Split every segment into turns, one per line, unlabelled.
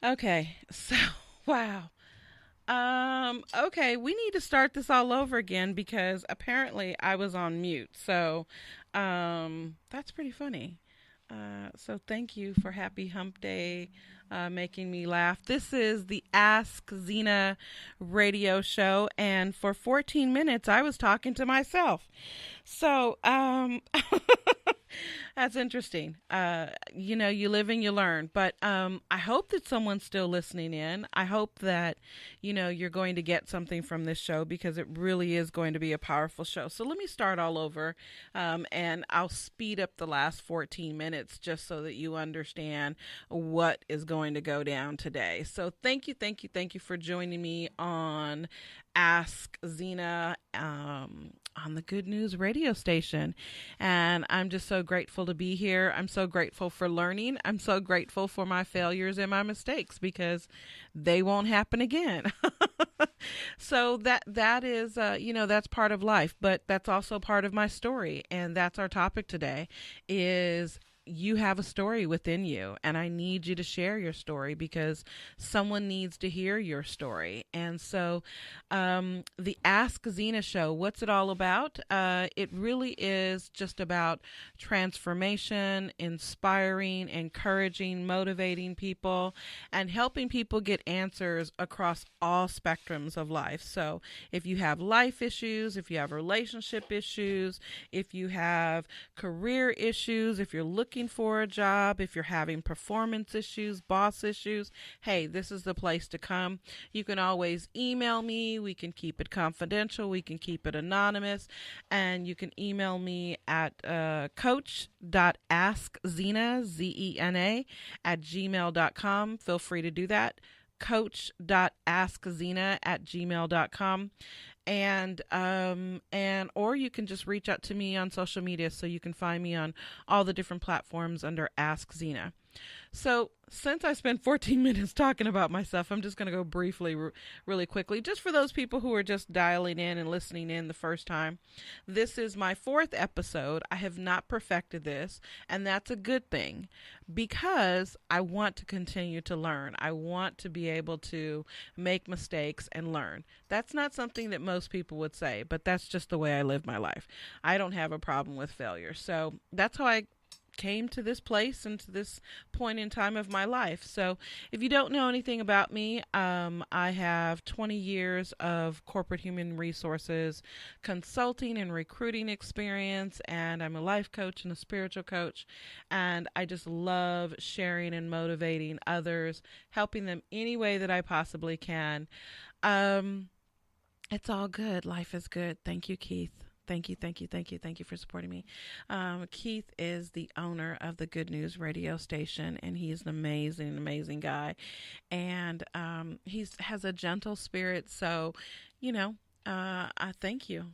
Okay, so wow. Okay, we need to start this all over again because apparently I was on mute. So, that's pretty funny. So thank you for Happy Hump Day, making me laugh. This is the Ask Zena radio show, and for 14 minutes I was talking to myself. So, that's interesting. You live and you learn. But I hope that someone's still listening in. I hope that, you're going to get something from this show because it really is going to be a powerful show. So let me start all over, and I'll speed up the last 14 minutes just so that you understand what is going to go down today. So thank you for joining me on Ask Zena, on the Good News radio station. And I'm just so grateful to be here. I'm so grateful for learning. I'm so grateful for my failures and my mistakes because they won't happen again. So that is that's part of life, but that's also part of my story, and that's our topic today is you have a story within you, and I need you to share your story because someone needs to hear your story. And so, the Ask Zena show, what's it all about? It really is just about transformation, inspiring, encouraging, motivating people, and helping people get answers across all spectrums of life. So, if you have life issues, if you have relationship issues, if you have career issues, if you're looking for a job, if you're having performance issues, boss issues, hey, this is the place to come. You can always email me. We can keep it confidential. We can keep it anonymous. And you can email me at coach.askzena, Zena, at gmail.com. Feel free to do that. Coach.askzena at gmail.com. And or you can just reach out to me on social media, so you can find me on all the different platforms under Ask Zena. So, since I spent 14 minutes talking about myself, I'm just going to go briefly, really quickly, just for those people who are just dialing in and listening in the first time. This is my fourth episode. I have not perfected this, and that's a good thing because I want to continue to learn. I want to be able to make mistakes and learn. That's not something that most people would say, but that's just the way I live my life. I don't have a problem with failure. So, that's how I came to this place and to this point in time of my life. So, if you don't know anything about me, I have 20 years of corporate human resources consulting and recruiting experience, and I'm a life coach and a spiritual coach. And I just love sharing and motivating others, helping them any way that I possibly can. Um, it's all good. Life is good. Thank you, Keith. Thank you for supporting me. Keith is the owner of the Good News radio station, and he's an amazing guy. And he has a gentle spirit. So, you know, I thank you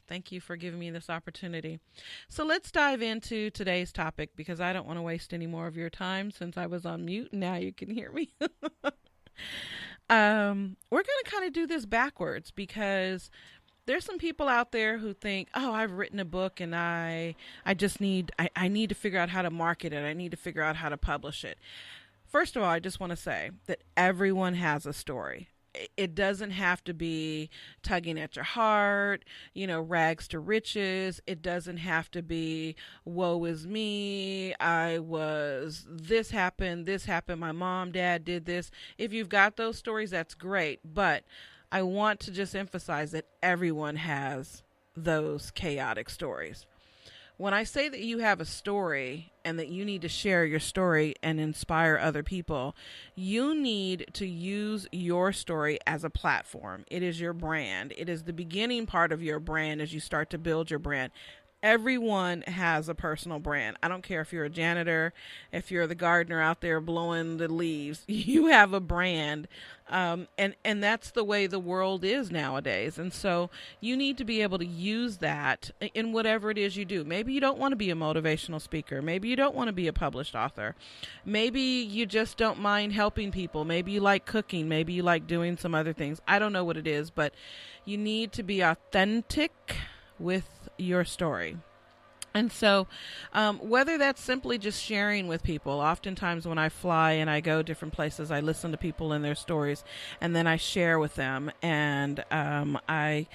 for giving me this opportunity. So let's dive into today's topic because I don't want to waste any more of your time since I was on mute. And now you can hear me. We're going to kind of do this backwards because there's some people out there who think, oh, I've written a book and I just need, I need to figure out how to market it. I need to figure out how to publish it. First of all, I just want to say that everyone has a story. It doesn't have to be tugging at your heart, rags to riches. It doesn't have to be, woe is me. This happened. My mom, dad did this. If you've got those stories, that's great. But I want to just emphasize that everyone has those chaotic stories. When I say that you have a story and that you need to share your story and inspire other people, you need to use your story as a platform. It is your brand. It is the beginning part of your brand as you start to build your brand. Everyone has a personal brand. I don't care if you're a janitor, if you're the gardener out there blowing the leaves, you have a brand. And that's the way the world is nowadays. And so you need to be able to use that in whatever it is you do. Maybe you don't want to be a motivational speaker. Maybe you don't want to be a published author. Maybe you just don't mind helping people. Maybe you like cooking. Maybe you like doing some other things. I don't know what it is, but you need to be authentic with your story. And so, whether that's simply just sharing with people, oftentimes when I fly and I go different places, I listen to people and their stories, and then I share with them, and I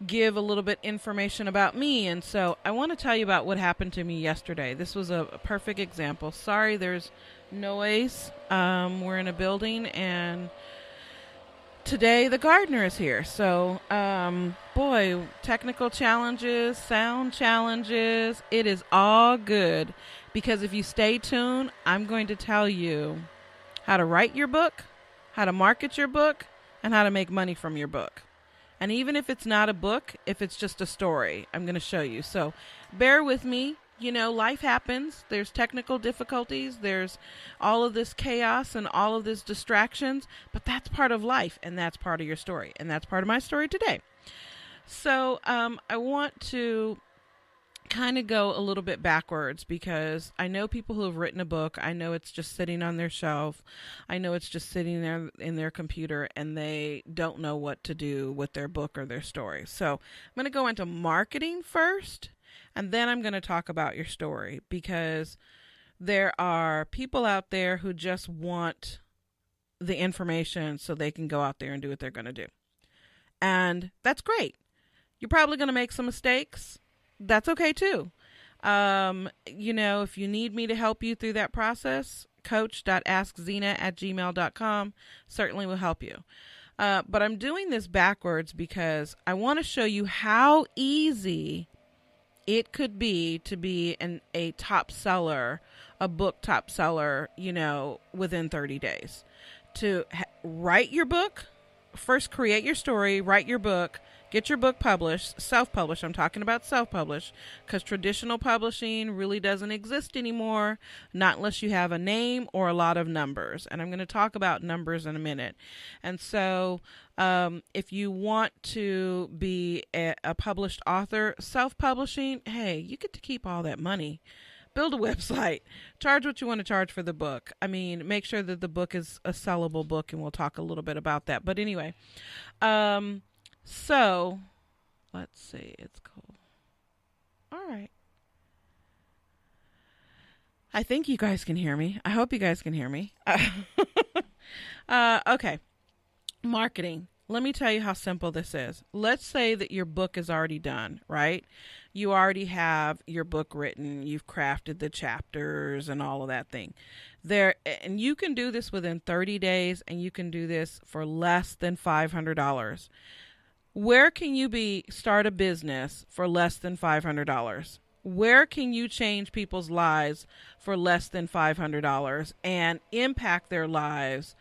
give a little bit information about me. And so, I want to tell you about what happened to me yesterday. This was a perfect example. Sorry, there's noise. We're in a building, and today the gardener is here. So, boy, technical challenges, sound challenges, it is all good, because if you stay tuned, I'm going to tell you how to write your book, how to market your book, and how to make money from your book. And even if it's not a book, if it's just a story, I'm going to show you. So bear with me. You know, life happens. There's technical difficulties. There's all of this chaos and all of this distractions, but that's part of life, and that's part of your story, and that's part of my story today. So I want to kind of go a little bit backwards, because I know people who have written a book. I know it's just sitting on their shelf. I know it's just sitting there in their computer, and they don't know what to do with their book or their story. So I'm going to go into marketing first, and then I'm going to talk about your story, because there are people out there who just want the information so they can go out there and do what they're going to do. And that's great. You're probably going to make some mistakes. That's okay too. You know, if you need me to help you through that process, coach.askzena@gmail.com certainly will help you. But I'm doing this backwards because I want to show you how easy it could be to be a top seller, a book top seller, you know, within 30 days. To write your book, first create your story, write your book, get your book published, self-published. I'm talking about self-published, because traditional publishing really doesn't exist anymore, not unless you have a name or a lot of numbers. And I'm going to talk about numbers in a minute. And so if you want to be a published author, self-publishing, hey, you get to keep all that money. Build a website, charge what you want to charge for the book. I mean, make sure that the book is a sellable book, and we'll talk a little bit about that. But anyway, so let's see, it's cool. All right. I think you guys can hear me. I hope you guys can hear me. Okay. Marketing. Let me tell you how simple this is. Let's say that your book is already done, right? You already have your book written. You've crafted the chapters and all of that thing. And you can do this within 30 days, and you can do this for less than $500. Where can you start a business for less than $500? Where can you change people's lives for less than $500 and impact their lives,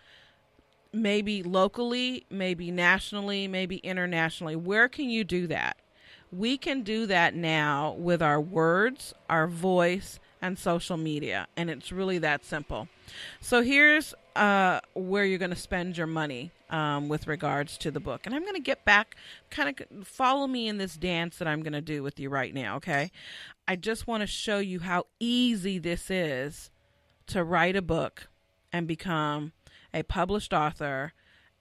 maybe locally, maybe nationally, maybe internationally? Where can you do that? We can do that now with our words, our voice, and social media, and it's really that simple. So here's where you're going to spend your money with regards to the book. And I'm going to get back, kind of follow me in this dance that I'm going to do with you right now, okay? I just want to show you how easy this is to write a book and become a published author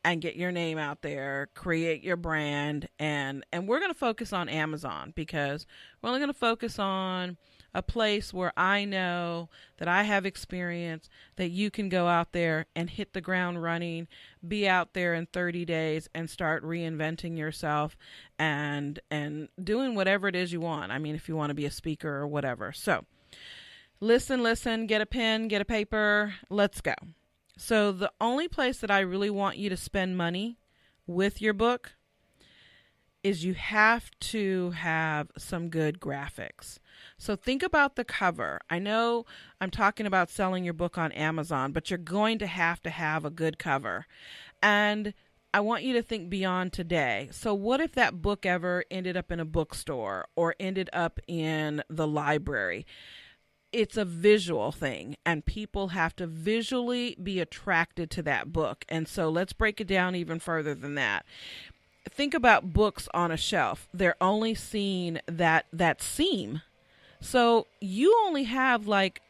and get your name out there, create your brand, and we're going to focus on Amazon, because we're only going to focus on a place where I know that I have experience, that you can go out there and hit the ground running, be out there in 30 days and start reinventing yourself and doing whatever it is you want. I mean, if you want to be a speaker or whatever. So listen, get a pen, get a paper, let's go. So the only place that I really want you to spend money with your book is you have to have some good graphics. So think about the cover. I know I'm talking about selling your book on Amazon, but you're going to have a good cover. And I want you to think beyond today. So what if that book ever ended up in a bookstore or ended up in the library? It's a visual thing, and people have to visually be attracted to that book. And so let's break it down even further than that. Think about books on a shelf. They're only seeing that seam. So you only have like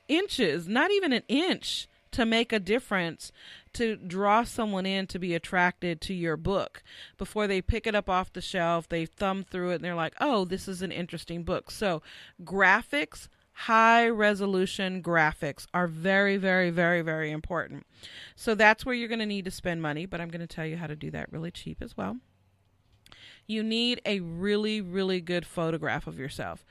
inches, not even an inch, to make a difference to draw someone in to be attracted to your book. Before they pick it up off the shelf, they thumb through it and they're like, oh, this is an interesting book. So graphics, high resolution graphics are very, very, very, very important. So that's where you're going to need to spend money, but I'm going to tell you how to do that really cheap as well. You need a really, really good photograph of yourself.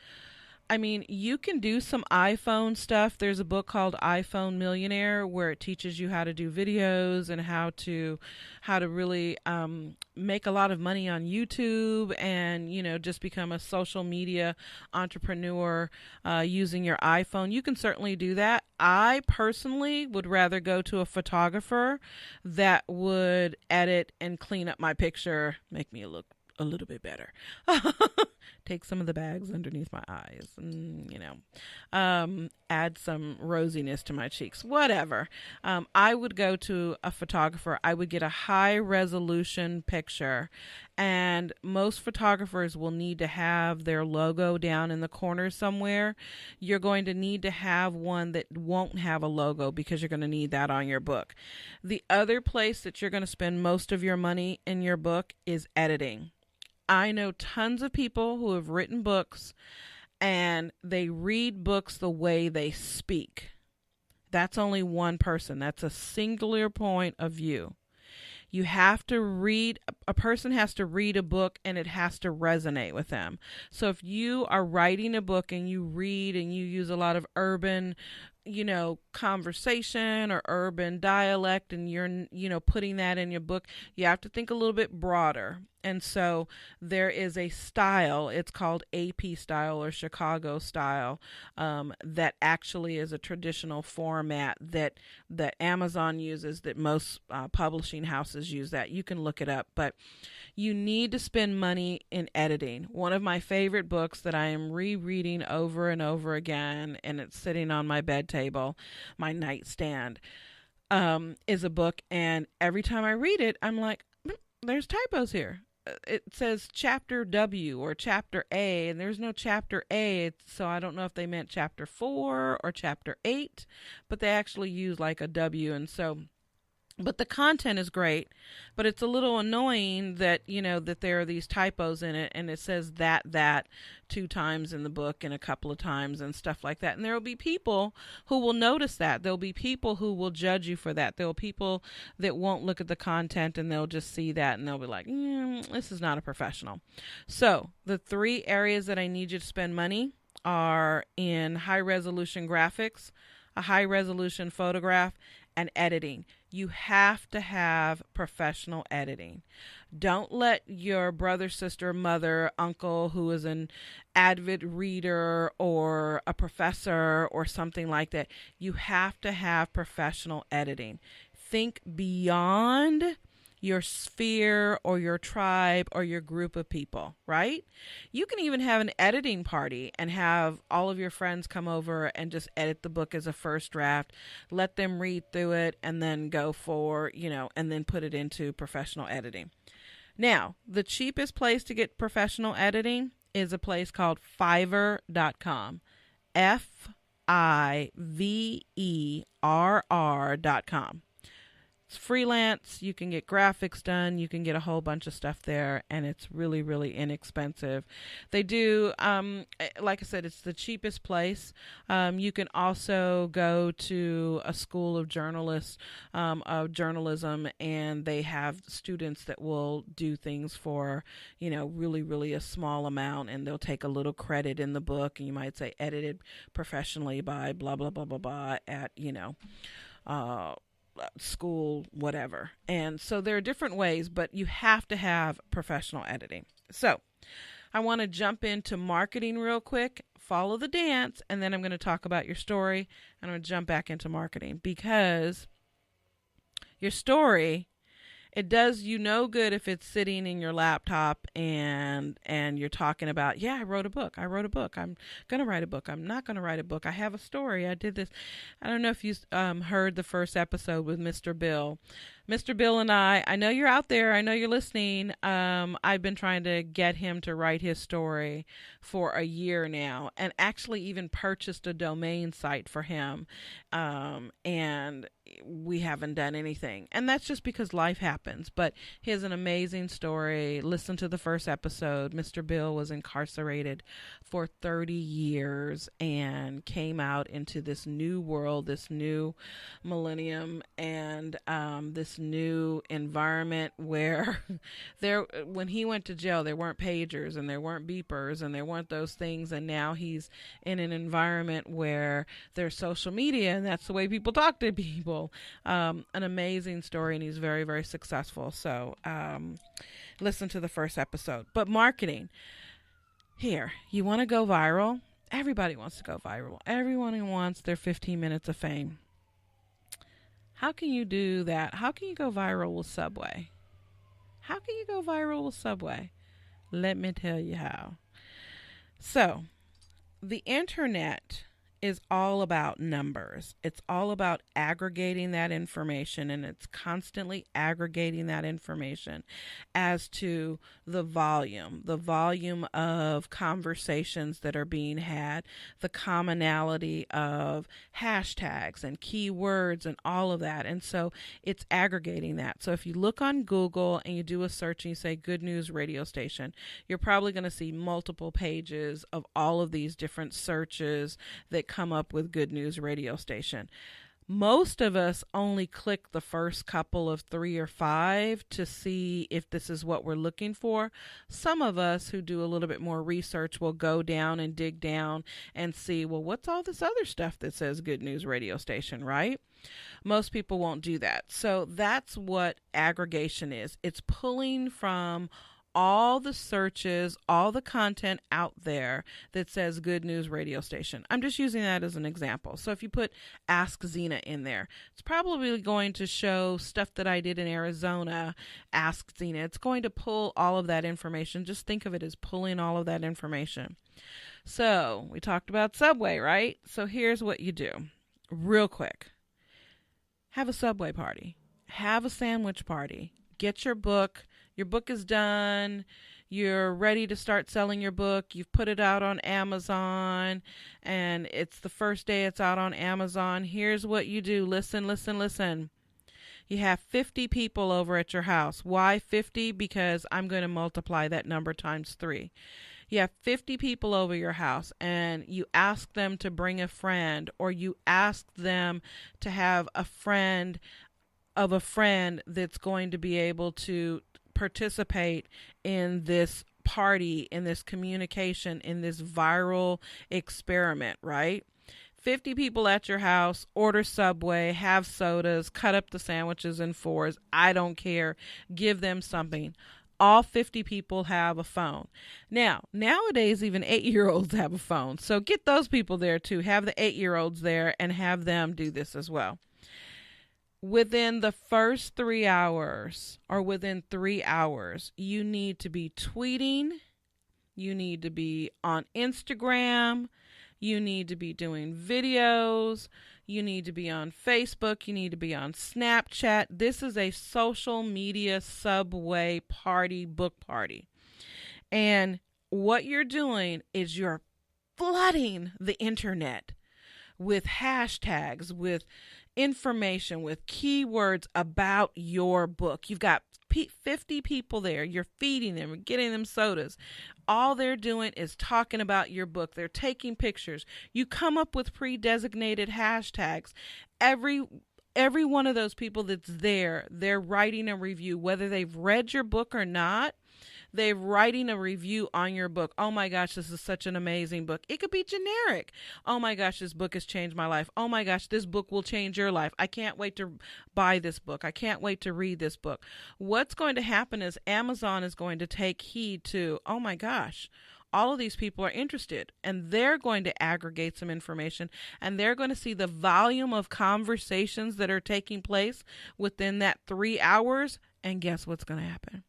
I mean, you can do some iPhone stuff. There's a book called iPhone Millionaire where it teaches you how to do videos and how to really make a lot of money on YouTube and, just become a social media entrepreneur using your iPhone. You can certainly do that. I personally would rather go to a photographer that would edit and clean up my picture, make me look a little bit better. Take some of the bags underneath my eyes and, add some rosiness to my cheeks, whatever. I would go to a photographer. I would get a high resolution picture, and most photographers will need to have their logo down in the corner somewhere. You're going to need to have one that won't have a logo because you're going to need that on your book. The other place that you're going to spend most of your money in your book is editing. I know tons of people who have written books and they read books the way they speak. That's only one person. That's a singular point of view. You have to read, a person has to read a book and it has to resonate with them. So if you are writing a book and you read and you use a lot of urban, conversation or urban dialect and you're, putting that in your book, you have to think a little bit broader. And so there is a style, it's called AP style or Chicago style, that actually is a traditional format that Amazon uses, that most publishing houses use that. You can look it up, but you need to spend money in editing. One of my favorite books that I am rereading over and over again, and it's sitting on my bed table, my nightstand, is a book, and every time I read it, I'm like, there's typos here. It says chapter W or chapter A, and there's no chapter A, so I don't know if they meant chapter 4 or chapter 8, but they actually use like a W, and so, but the content is great, but it's a little annoying that, that there are these typos in it, and it says that 2 times in the book and a couple of times and stuff like that. And there will be people who will notice that. There'll be people who will judge you for that. There will be people that won't look at the content and they'll just see that and they'll be like, this is not a professional. So the 3 areas that I need you to spend money are in high resolution graphics, a high resolution photograph, and editing. You have to have professional editing. Don't let your brother, sister, mother, uncle who is an avid reader or a professor or something like that. You have to have professional editing. Think beyond your sphere or your tribe or your group of people, right? You can even have an editing party and have all of your friends come over and just edit the book as a first draft, let them read through it, and then go for, and then put it into professional editing. Now, the cheapest place to get professional editing is a place called Fiverr.com. Fiverr.com. It's freelance. You can get graphics done. You can get a whole bunch of stuff there, and it's really, really inexpensive. They do, like I said, it's the cheapest place. You can also go to a school of journalism, and they have students that will do things for, really, really a small amount, and they'll take a little credit in the book, and you might say edited professionally by blah, blah, blah, blah, blah at, school, whatever. And so there are different ways, but you have to have professional editing. So I want to jump into marketing real quick, follow the dance, and then I'm going to talk about your story, and I'm going to jump back into marketing, because your story It does you no good if it's sitting in your laptop and you're talking about, yeah, I wrote a book. I wrote a book. I'm going to write a book. I'm not going to write a book. I have a story. I did this. I don't know if you heard the first episode with Mr. Bill. Mr. Bill and I know you're out there. I know you're listening. I've been trying to get him to write his story for a year now, and actually even purchased a domain site for him. And we haven't done anything. And that's just because life happens. But he has an amazing story. Listen to the first episode. Mr. Bill was incarcerated for 30 years and came out into this new world, this new millennium, and this new environment where when he went to jail, there weren't pagers and there weren't beepers and there weren't those things. And now he's in an environment where there's social media, and that's the way people talk to people. An amazing story, and he's very, very successful. So listen to the first episode. But marketing. Here, you want to go viral? Everybody wants to go viral. Everyone wants their 15 minutes of fame. How can you do that? How can you go viral with Subway? How can you go viral with Subway? Let me tell you how. So, the internet is all about numbers. It's all about aggregating that information, and it's constantly aggregating that information as to the volume of conversations that are being had, the commonality of hashtags and keywords and all of that. And so it's aggregating that. So if you look on Google and you do a search and you say Good News Radio Station, you're probably going to see multiple pages of all of these different searches that come up with Good News Radio Station. Most of us only click the first couple of 3 or 5 to see if this is what we're looking for. Some of us who do a little bit more research will go down and dig down and see, well, what's all this other stuff that says Good News Radio Station, right? Most people won't do that. So that's what aggregation is. It's pulling from all the searches, all the content out there that says Good News Radio Station. I'm just using that as an example. So if you put Ask Zena in there, it's probably going to show stuff that I did in Arizona, Ask Zena. It's going to pull all of that information. Just think of it as pulling all of that information. So we talked about Subway, right? So here's what you do real quick. Have a Subway party. Have a sandwich party. Get your book. Your book is done. You're ready to start selling your book. You've put it out on Amazon, and it's the first day it's out on Amazon. Here's what you do. Listen, listen, listen. You have 50 people over at your house. Why 50? Because I'm going to multiply that number times 3. You have 50 people over your house, and you ask them to bring a friend, or you ask them to have a friend of a friend that's going to be able to participate in this party, in this communication, in this viral experiment, right? 50 people at your house, order Subway, have sodas, cut up the sandwiches in 4s. I don't care. Give them something. All 50 people have a phone. Now, nowadays, even 8-year-olds have a phone. So get those people there too. Have the 8-year-olds there and have them do this as well. Within the first 3 hours, or within 3 hours, you need to be tweeting. You need to be on Instagram. You need to be doing videos. You need to be on Facebook. You need to be on Snapchat. This is a social media Subway party, book party. And what you're doing is you're flooding the internet with hashtags, with information, with keywords about your book. You've got 50 people there. You're feeding them, getting them sodas. All they're doing is talking about your book. They're taking pictures. You come up with pre-designated hashtags. Every one of those people that's there, they're writing a review, whether they've read your book or not. They're writing a review on your book. Oh my gosh, this is such an amazing book. It could be generic. Oh my gosh, this book has changed my life. Oh my gosh, this book will change your life. I can't wait to buy this book. I can't wait to read this book. What's going to happen is Amazon is going to take heed to, oh my gosh, all of these people are interested, and they're going to aggregate some information, and they're going to see the volume of conversations that are taking place within that 3 hours. And guess what's going to happen?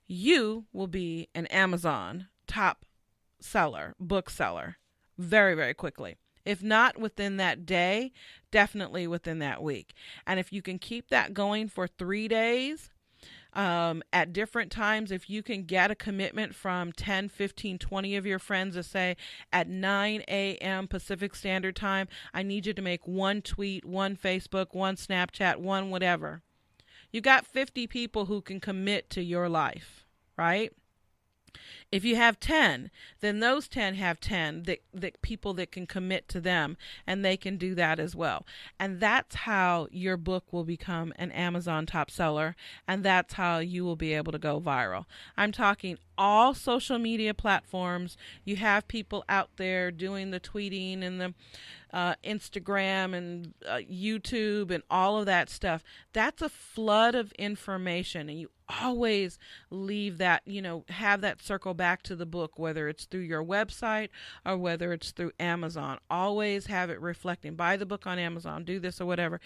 You will be an Amazon top seller, bookseller, very, very quickly. If not within that day, definitely within that week. And if you can keep that going for 3 days, at different times, if you can get a commitment from 10, 15, 20 of your friends to say at 9 a.m. Pacific Standard Time, I need you to make one tweet, one Facebook, one Snapchat, one whatever. You got 50 people who can commit to your life, right? If you have 10, then those 10 have 10 that people that can commit to them, and they can do that as well. And that's how your book will become an Amazon top seller, and that's how you will be able to go viral. I'm talking all social media platforms. You have people out there doing the tweeting and the Instagram and YouTube and all of that stuff. That's a flood of information, and you always leave that, have that circle back to the book, whether it's through your website or whether it's through Amazon. Always have it reflecting. Buy the book on Amazon, do this or whatever.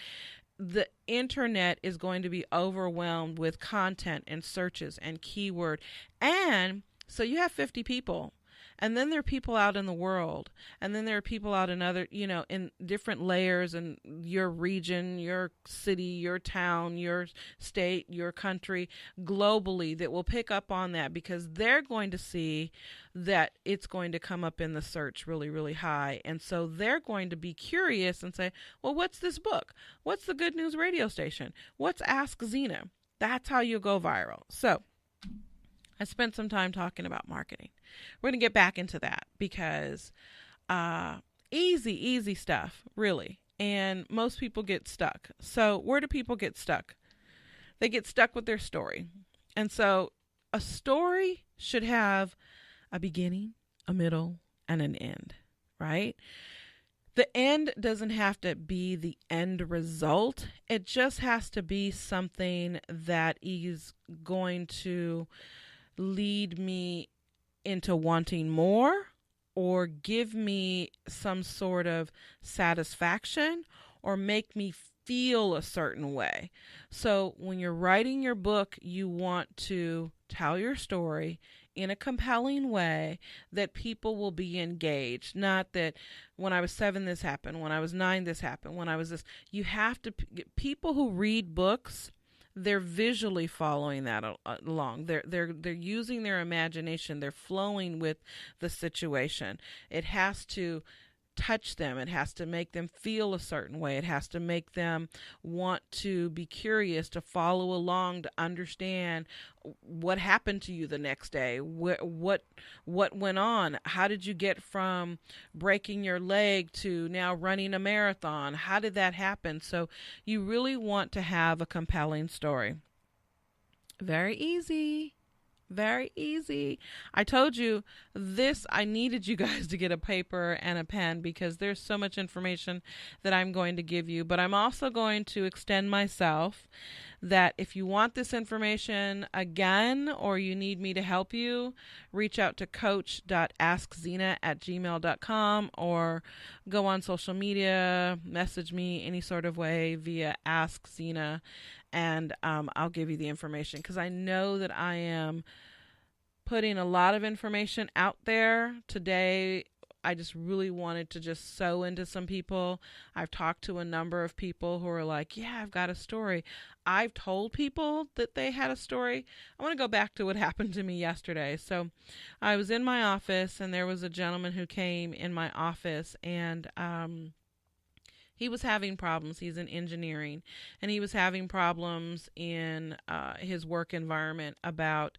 The internet is going to be overwhelmed with content and searches and keyword. And so you have 50 people. And then there are people out in the world, and then there are people out in other, in different layers in your region, your city, your town, your state, your country, globally, that will pick up on that, because they're going to see that it's going to come up in the search really, really high. And so they're going to be curious and say, well, what's this book? What's the Good News radio station? What's Ask Zena? That's how you go viral. So I spent some time talking about marketing. We're going to get back into that, because easy stuff, really. And most people get stuck. So where do people get stuck? They get stuck with their story. And so a story should have a beginning, a middle, and an end, right? The end doesn't have to be the end result. It just has to be something that is going to lead me into wanting more, or give me some sort of satisfaction, or make me feel a certain way. So when you're writing your book, you want to tell your story in a compelling way that people will be engaged. Not that when I was 7, this happened, when I was 9, this happened, when I was this. You have to, people who read books, they're visually following that along. They're using their imagination. They're flowing with the situation. It has to touch them. It has to make them feel a certain way. It has to make them want to be curious, to follow along, to understand what happened to you the next day. What went on? How did you get from breaking your leg to now running a marathon? How did that happen? So you really want to have a compelling story. Very easy. Very easy. I told you this, I needed you guys to get a paper and a pen, because there's so much information that I'm going to give you. But I'm also going to extend myself, that if you want this information again, or you need me to help you, reach out to coach.askzena@gmail.com, or go on social media, message me any sort of way via Ask Zena, and I'll give you the information, because I know that I am putting a lot of information out there today. I just really wanted to just sow into some people. I've talked to a number of people who are like, yeah, I've got a story. I've told people that they had a story. I want to go back to what happened to me yesterday. So I was in my office, and there was a gentleman who came in my office, and he was having problems. He's in engineering, and he was having problems in his work environment about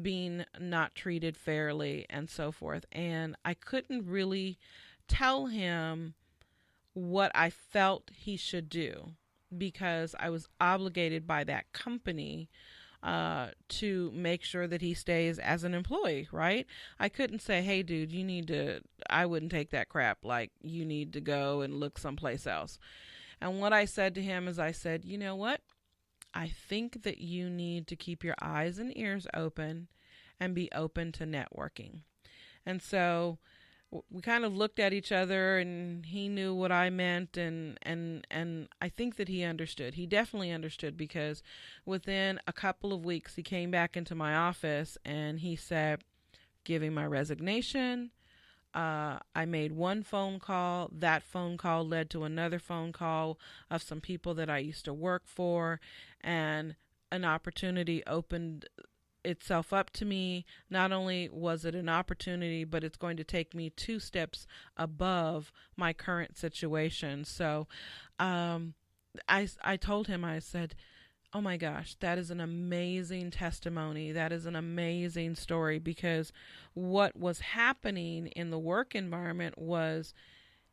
being not treated fairly and so forth. And I couldn't really tell him what I felt he should do, because I was obligated by that company to make sure that he stays as an employee, right? I couldn't say, hey, dude, I wouldn't take that crap. Like, you need to go and look someplace else. And what I said to him is, I said, you know what? I think that you need to keep your eyes and ears open and be open to networking. And so we kind of looked at each other, and he knew what I meant, and I think that he understood. He definitely understood, because within a couple of weeks he came back into my office and he said, giving my resignation. I made one phone call. That phone call led to another phone call of some people that I used to work for, and an opportunity opened itself up to me. Not only was it an opportunity, but it's going to take me 2 steps above my current situation. So I told him, I said, oh my gosh, that is an amazing testimony. That is an amazing story, because what was happening in the work environment was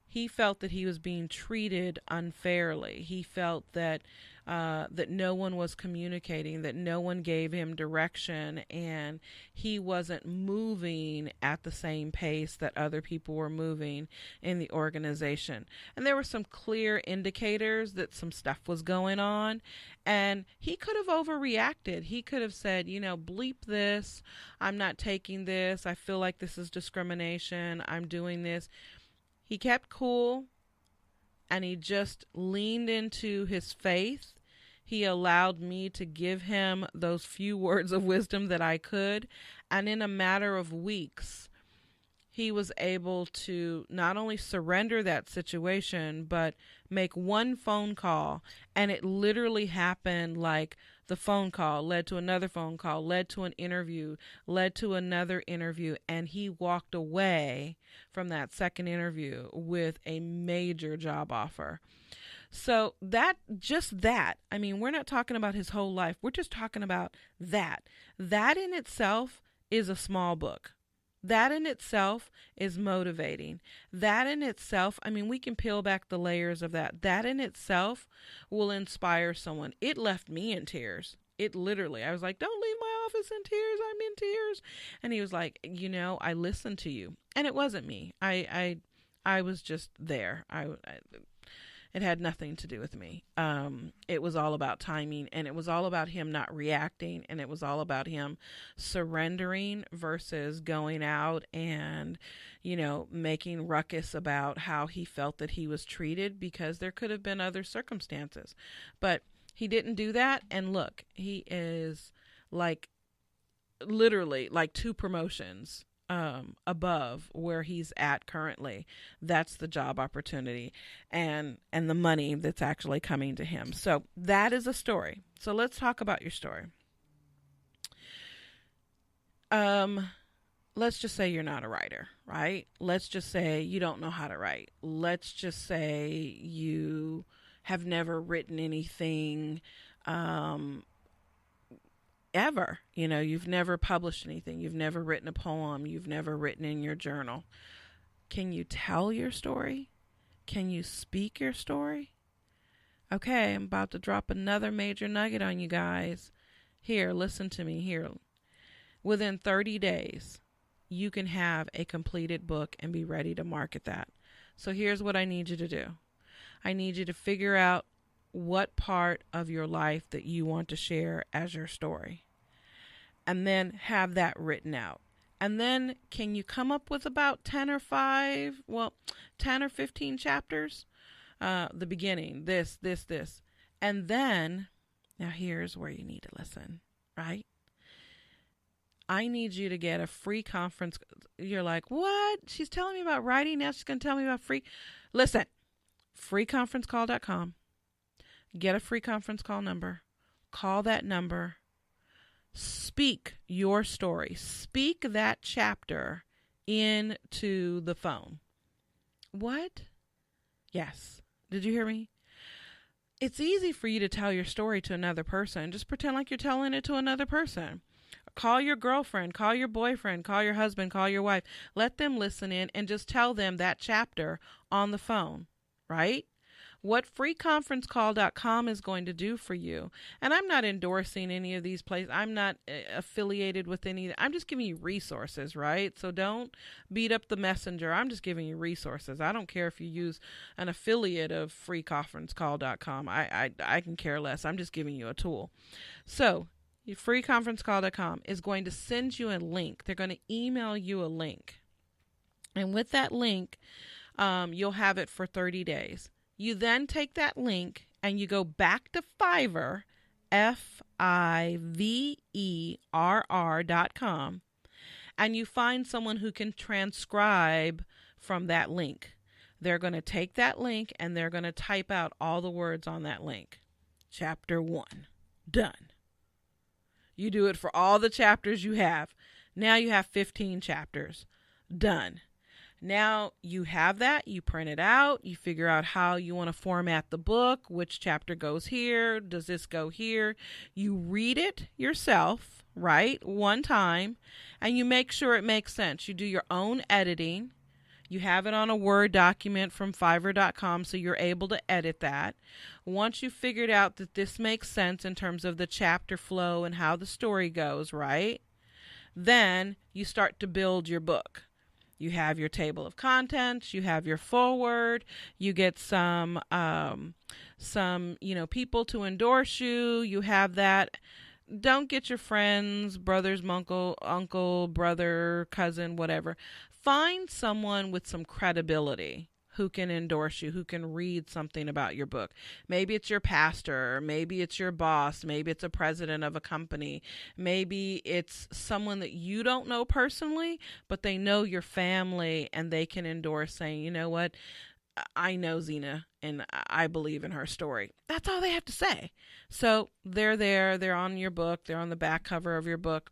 he felt that he was being treated unfairly. He felt that that no one was communicating, that no one gave him direction, and he wasn't moving at the same pace that other people were moving in the organization. And there were some clear indicators that some stuff was going on, and he could have overreacted. He could have said, bleep this, I'm not taking this, I feel like this is discrimination, I'm doing this. He kept cool, and he just leaned into his faith. He allowed me to give him those few words of wisdom that I could. And in a matter of weeks, he was able to not only surrender that situation, but make one phone call. And it literally happened like the phone call led to another phone call, led to an interview, led to another interview. And he walked away from that second interview with a major job offer. So that, I mean, we're not talking about his whole life. We're just talking about that. That in itself is a small book. That in itself is motivating. That in itself, I mean, we can peel back the layers of that. That in itself will inspire someone. It left me in tears. It literally, I was like, don't leave my office in tears. I'm in tears. And he was like, I listened to you. And it wasn't me. I was just there. It had nothing to do with me. It was all about timing, and it was all about him not reacting, and it was all about him surrendering versus going out and, making ruckus about how he felt that he was treated, because there could have been other circumstances. But he didn't do that, and look, he is like literally like 2 promotions above where he's at currently. That's the job opportunity and the money that's actually coming to him. So that is a story. So let's talk about your story. Let's just say you're not a writer, right? Let's just say you don't know how to write. Let's just say you have never written anything ever. You've never published anything. You've never written a poem. You've never written in your journal. Can you tell your story? Can you speak your story? Okay, I'm about to drop another major nugget on you guys. Here, listen to me here. Within 30 days, you can have a completed book and be ready to market that. So here's what I need you to do. I need you to figure out what part of your life that you want to share as your story. And then have that written out. And then can you come up with about 10 or 15 chapters? The beginning, this. And then, now here's where you need to listen, right? I need you to get a free conference. You're like, what? She's telling me about writing. Now she's going to tell me about free. Listen, freeconferencecall.com. Get a free conference call number. Call that number. Speak your story. Speak that chapter into the phone. What? Yes. Did you hear me? It's easy for you to tell your story to another person. Just pretend like you're telling it to another person. Call your girlfriend, call your boyfriend, call your husband, call your wife. Let them listen in and just tell them that chapter on the phone, right? what freeconferencecall.com is going to do for you. And I'm not endorsing any of these places. I'm not affiliated with any. I'm just giving you resources, right? So don't beat up the messenger. I'm just giving you resources. I don't care if you use an affiliate of freeconferencecall.com. I can care less. I'm just giving you a tool. So freeconferencecall.com is going to send you a link. They're going to email you a link. And with that link, you'll have it for 30 days. You then take that link and you go back to Fiverr, FIVERR.com, and you find someone who can transcribe from that link. They're going to take that link and they're going to type out all the words on that link. Chapter 1, done. You do it for all the chapters you have. Now you have 15 chapters. Done. Now you have that, you print it out, you figure out how you want to format the book, which chapter goes here, does this go here? You read it yourself, right, one time, and you make sure it makes sense. You do your own editing. You have it on a Word document from Fiverr.com, so you're able to edit that. Once you've figured out that this makes sense in terms of the chapter flow and how the story goes, right, then you start to build your book. You have your table of contents, you have your foreword, you get some people to endorse you, you have that. Don't get your friends, brothers, uncle, brother, cousin, whatever. Find someone with some credibility who can endorse you, who can read something about your book. Maybe it's your pastor, maybe it's your boss, maybe it's a president of a company, maybe it's someone that you don't know personally, but they know your family and they can endorse, saying, you know what, I know Zena and I believe in her story. That's all they have to say. So they're there, they're on your book, they're on the back cover of your book.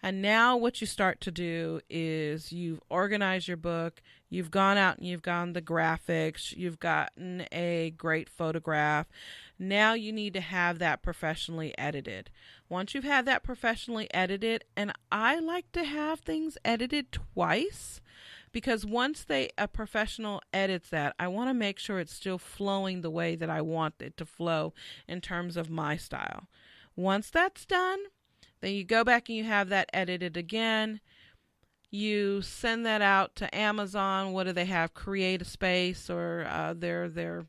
And now what you start to do is you've organized your book, you've gone out and you've gotten the graphics, you've gotten a great photograph. Now you need to have that professionally edited. Once you've had that professionally edited, and I like to have things edited twice, because once a professional edits that, I want to make sure it's still flowing the way that I want it to flow in terms of my style. Once that's done, then you go back and you have that edited again. You send that out to Amazon. What do they have? CreateSpace, or their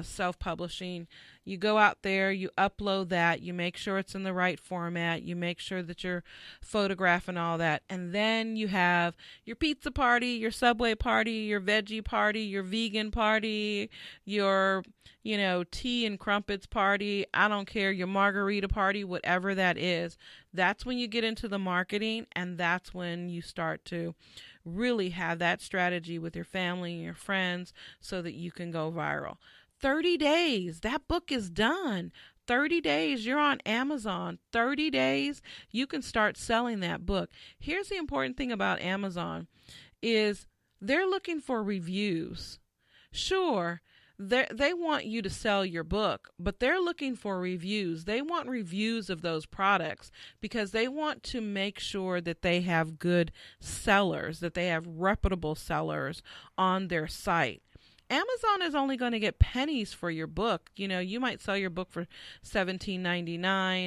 self-publishing. You go out there, you upload that, you make sure it's in the right format, you make sure that you're photographing all that, and then you have your pizza party, your Subway party, your veggie party, your vegan party, your tea and crumpets party, I don't care, your margarita party, whatever that is. That's when you get into the marketing, and that's when you start to really have that strategy with your family and your friends so that you can go viral. 30 days, that book is done. 30 days, you're on Amazon. 30 days, you can start selling that book. Here's the important thing about Amazon is they're looking for reviews. Sure, they want you to sell your book, but they're looking for reviews. They want reviews of those products because they want to make sure that they have good sellers, that they have reputable sellers on their site. Amazon is only going to get pennies for your book. You might sell your book for $17.99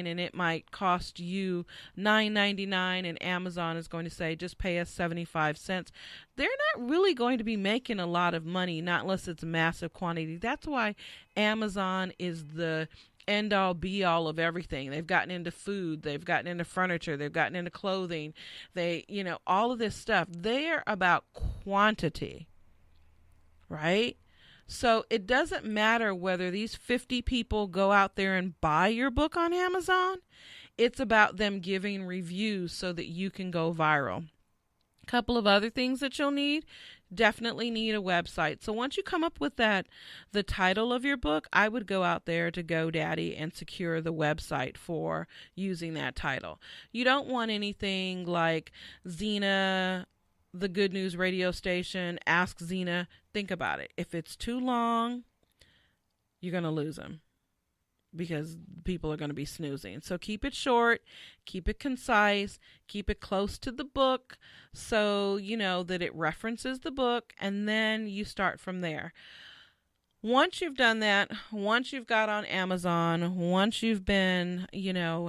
and it might cost you $9.99, and Amazon is going to say, just pay us 75 cents. They're not really going to be making a lot of money, not unless it's massive quantity. That's why Amazon is the end all be all of everything. They've gotten into food, they've gotten into furniture, they've gotten into clothing. All of this stuff. They're about quantity. Right? So it doesn't matter whether these 50 people go out there and buy your book on Amazon. It's about them giving reviews so that you can go viral. A couple of other things that you'll need. Definitely need a website. So once you come up with the title of your book, I would go out there to GoDaddy and secure the website for using that title. You don't want anything like Zena, the Good News radio station, Ask Zena. Think about it. If it's too long, you're going to lose them because people are going to be snoozing. So keep it short, keep it concise, keep it close to the book so you know that it references the book, and then you start from there. Once you've done that, once you've got on Amazon, once you've been,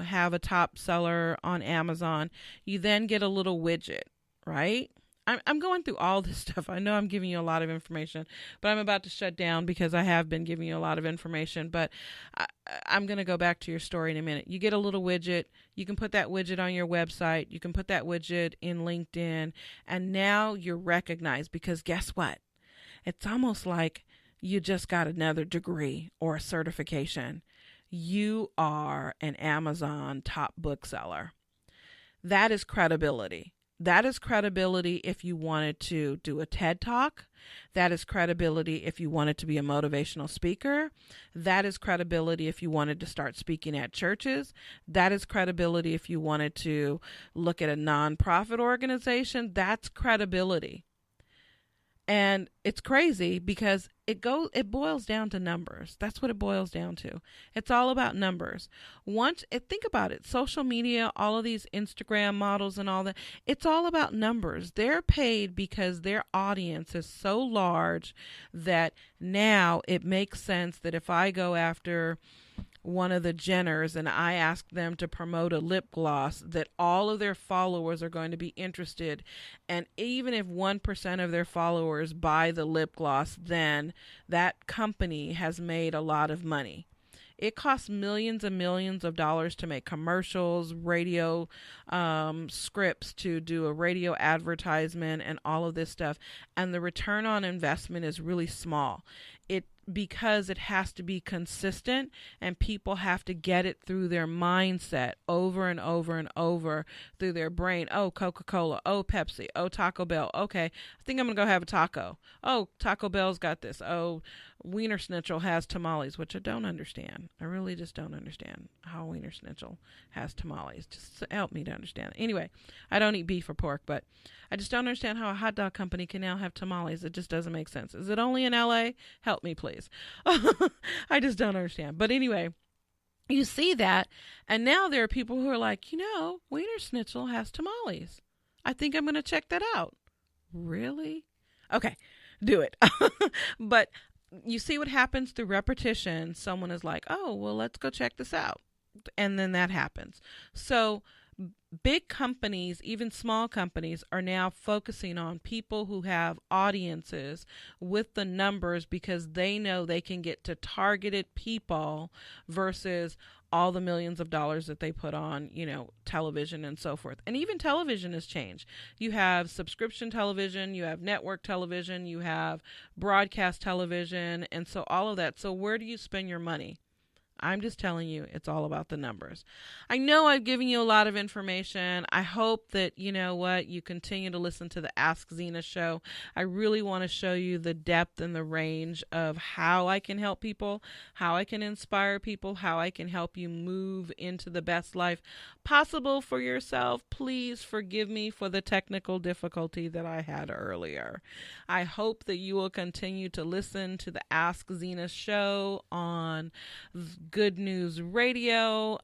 have a top seller on Amazon, you then get a little widget, right? I'm going through all this stuff. I know I'm giving you a lot of information, but I'm about to shut down because I have been giving you a lot of information. But I, I'm going to go back to your story in a minute. You get a little widget. You can put that widget on your website. You can put that widget in LinkedIn. And now you're recognized because guess what? It's almost like you just got another degree or a certification. You are an Amazon top bookseller. That is credibility. That is credibility if you wanted to do a TED Talk. That is credibility if you wanted to be a motivational speaker. That is credibility if you wanted to start speaking at churches. That is credibility if you wanted to look at a nonprofit organization. That's credibility. And it's crazy because it boils down to numbers. That's what it boils down to. It's all about numbers. Think about it, social media, all of these Instagram models and all that, it's all about numbers. They're paid because their audience is so large that now it makes sense that if I go after one of the Jenners and I ask them to promote a lip gloss, that all of their followers are going to be interested. And even if 1% of their followers buy the lip gloss, then that company has made a lot of money. It costs millions and millions of dollars to make commercials, radio scripts, to do a radio advertisement, and all of this stuff. And the return on investment is really small. Because it has to be consistent and people have to get it through their mindset over and over and over through their brain. Oh, Coca-Cola. Oh, Pepsi. Oh, Taco Bell. Okay, I think I'm going to go have a taco. Oh, Taco Bell's got this. Oh, Wiener Schnitzel has tamales, which I don't understand. I really just don't understand how Wiener Schnitzel has tamales. Just help me to understand. Anyway, I don't eat beef or pork, but I just don't understand how a hot dog company can now have tamales. It just doesn't make sense. Is it only in LA? Help me, please. I just don't understand. But anyway, you see that, and now there are people who are like, Wiener Schnitzel has tamales. I think I'm going to check that out. Really? Okay, do it. But you see what happens through repetition. Someone is like, oh, well, let's go check this out. And then that happens. So big companies, even small companies, are now focusing on people who have audiences with the numbers because they know they can get to targeted people versus all the millions of dollars that they put on, television and so forth. And even television has changed. You have subscription television, you have network television, you have broadcast television, and so all of that. So where do you spend your money? I'm just telling you, it's all about the numbers. I know I've given you a lot of information. I hope that, you continue to listen to the Ask Zena show. I really want to show you the depth and the range of how I can help people, how I can inspire people, how I can help you move into the best life possible for yourself. Please forgive me for the technical difficulty that I had earlier. I hope that you will continue to listen to the Ask Zena show on Good News Radio.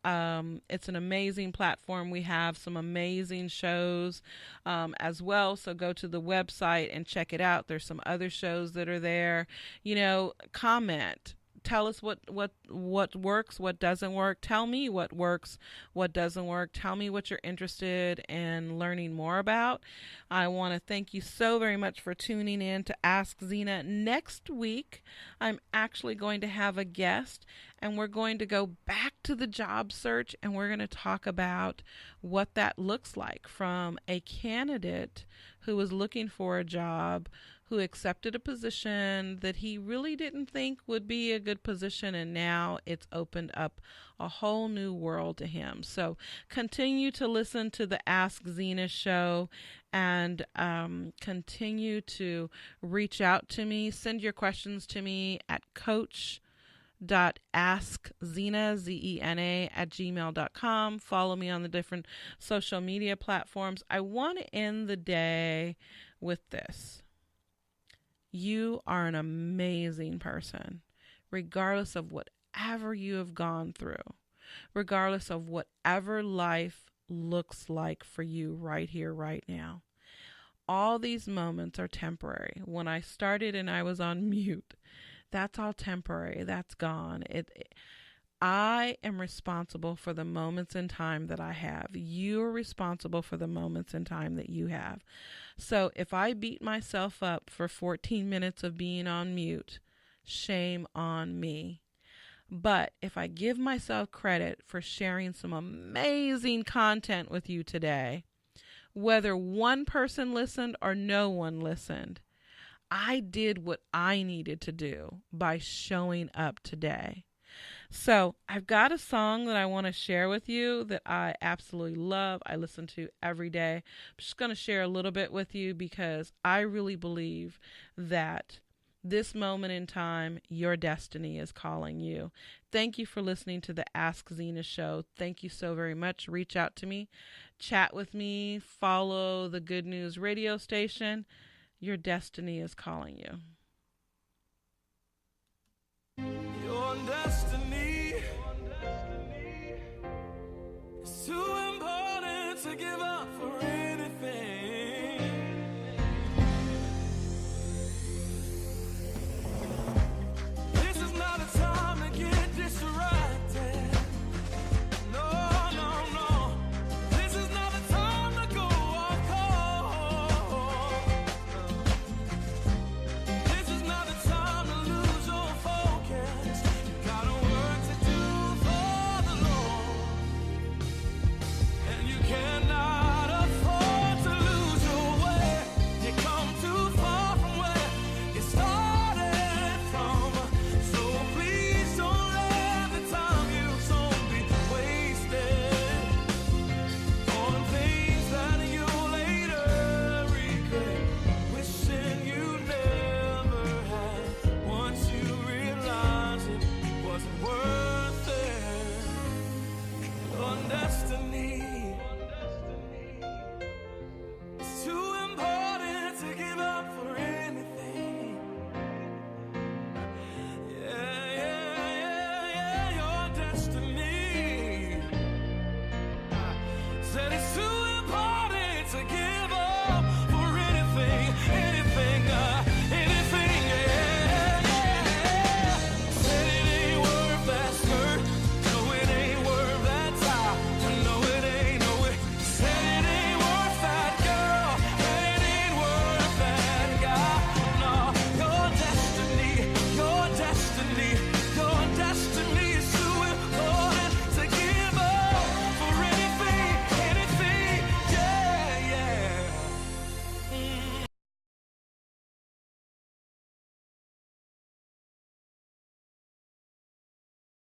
It's an amazing platform. We have some amazing shows as well. So go to the website and check it out. There's some other shows that are there. Comment. Tell us what works, what doesn't work. Tell me what works, what doesn't work. Tell me what you're interested in learning more about. I want to thank you so very much for tuning in to Ask Zena. Next week, I'm actually going to have a guest, and we're going to go back to the job search, and we're going to talk about what that looks like from a candidate who was looking for a job, who accepted a position that he really didn't think would be a good position, and now it's opened up a whole new world to him. So continue to listen to the Ask Zena show, and continue to reach out to me. Send your questions to me at coach.askzena, Zena, at gmail.com. Follow me on the different social media platforms. I want to end the day with this. You are an amazing person, regardless of whatever you have gone through, regardless of whatever life looks like for you right here, right now. All these moments are temporary. When I started and I was on mute, that's all temporary. That's gone. I am responsible for the moments in time that I have. You're responsible for the moments in time that you have. So if I beat myself up for 14 minutes of being on mute, shame on me. But if I give myself credit for sharing some amazing content with you today, whether one person listened or no one listened, I did what I needed to do by showing up today. So I've got a song that I want to share with you that I absolutely love. I listen to every day. I'm just going to share a little bit with you because I really believe that this moment in time, your destiny is calling you. Thank you for listening to the Ask Zena show. Thank you so very much. Reach out to me, chat with me, follow the Good News radio station. Your destiny is calling you.